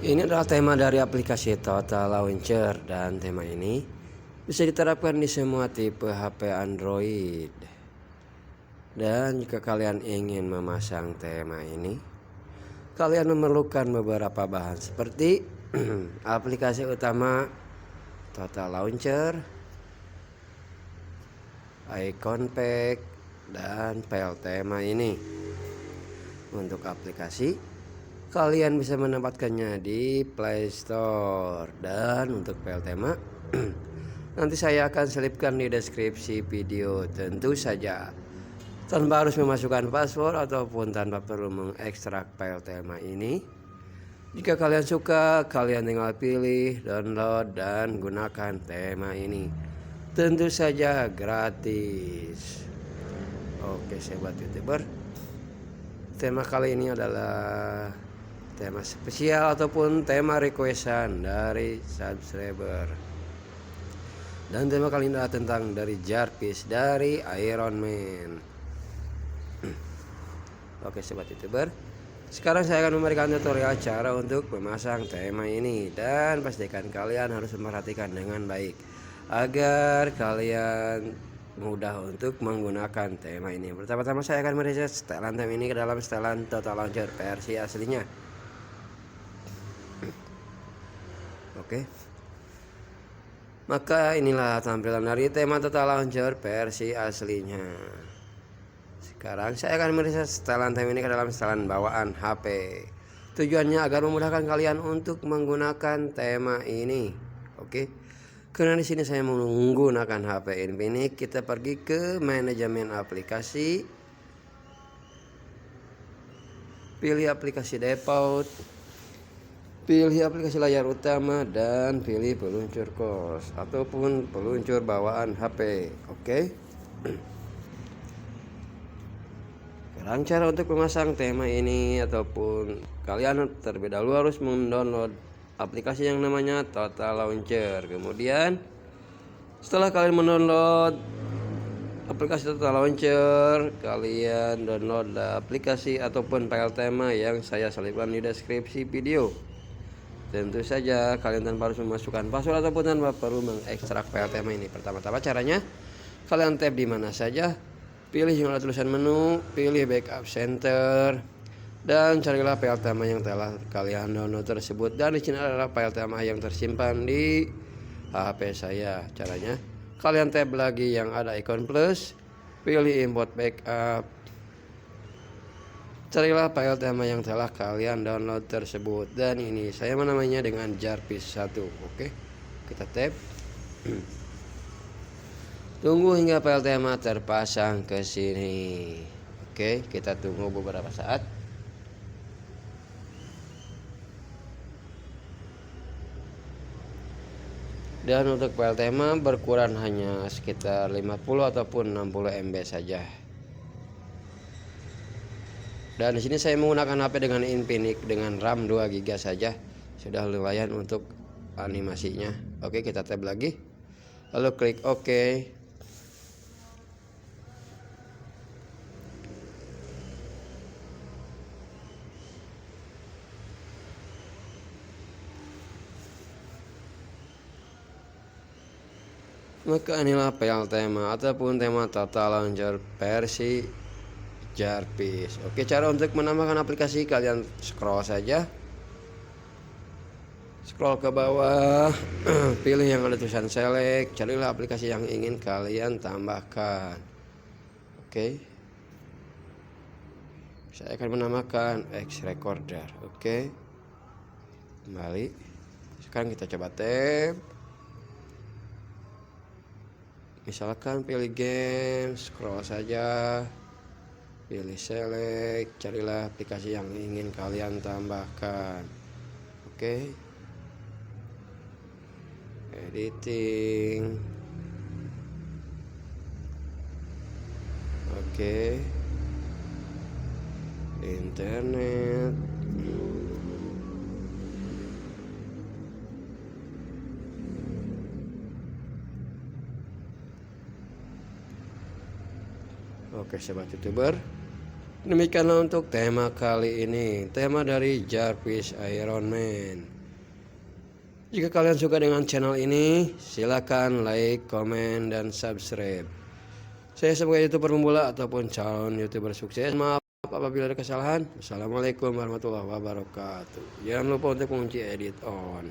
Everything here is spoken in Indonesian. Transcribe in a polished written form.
Ini adalah tema dari aplikasi Total Launcher dan tema ini bisa diterapkan di semua tipe HP Android. Dan jika kalian ingin memasang tema ini, kalian memerlukan beberapa bahan seperti aplikasi utama Total Launcher, icon pack, dan file tema ini. Untuk aplikasi, kalian bisa mendapatkannya di Play Store. Dan untuk file tema nanti saya akan selipkan di deskripsi video. Tentu saja tanpa harus memasukkan password ataupun tanpa perlu mengekstrak file tema ini. Jika kalian suka, kalian tinggal pilih, download, dan gunakan tema ini. Tentu saja gratis. Oke sobat YouTuber, tema kali ini adalah tema spesial ataupun tema requestan dari subscriber. Dan tema kali ini adalah tentang dari Jarvis dari Iron Man. Oke sobat YouTuber, sekarang saya akan memberikan tutorial cara untuk memasang tema ini. Dan pastikan kalian harus memperhatikan dengan baik agar kalian mudah untuk menggunakan tema ini. Pertama-tama saya akan mereset setelan tema ini ke dalam setelan Total Launcher versi aslinya. Oke. Maka inilah tampilan dari tema Total Launcher versi aslinya. Sekarang saya akan mereset setelan tema ini ke dalam setelan bawaan HP. Tujuannya agar memudahkan kalian untuk menggunakan tema ini. Oke. Karena di sini saya menggunakan HP Infinix, kita pergi ke manajemen aplikasi. Pilih aplikasi default. Pilih aplikasi layar utama dan pilih peluncur kos ataupun peluncur bawaan HP. Oke. Sekarang cara untuk memasang tema ini ataupun kalian terlebih dahulu harus mendownload aplikasi yang namanya Total Launcher. Kemudian setelah kalian mendownload aplikasi Total Launcher, kalian download aplikasi ataupun file tema yang saya selipkan di deskripsi video. Tentu saja kalian tanpa harus memasukkan password ataupun tanpa perlu mengekstrak file tema ini. Pertama-tama caranya, kalian tap di mana saja, pilih yang ada tulisan menu, pilih backup center, dan carilah file tema yang telah kalian download tersebut. Dan di sini adalah file tema yang tersimpan di HP saya. Caranya, kalian tap lagi yang ada ikon plus, pilih import backup, carilah file tema yang telah kalian download tersebut. Dan ini saya menamainya dengan Jarvis 1. Oke, kita tap. Tunggu hingga file tema terpasang ke sini. Oke, kita tunggu beberapa saat. Dan untuk file tema berkurang hanya sekitar 50 ataupun 60 MB saja. Dan di sini saya menggunakan HP dengan Infinix dengan RAM 2 GB saja. Sudah lumayan untuk animasinya. Oke, kita tab lagi. Lalu klik OK. Maka inilah file tema ataupun tema Total Launcher versi Jarvis. Oke, cara untuk menambahkan aplikasi kalian scroll saja. Scroll ke bawah, pilih yang ada tulisan select, carilah aplikasi yang ingin kalian tambahkan. Oke. Saya akan menambahkan X Recorder. Oke. Kembali. Sekarang kita coba tab. Misalkan pilih game, scroll saja, pilih select, carilah aplikasi yang ingin kalian tambahkan. Oke. Editing. Oke. Internet. Oke sobat YouTuber, Demikianlah untuk tema kali ini, tema dari Jarvis Iron Man. Jika kalian suka dengan channel ini, silakan like, komen, dan subscribe. Saya sebagai YouTuber pemula ataupun calon YouTuber sukses, maaf apabila ada kesalahan. Assalamualaikum warahmatullahi wabarakatuh. Jangan lupa untuk kunci edit on.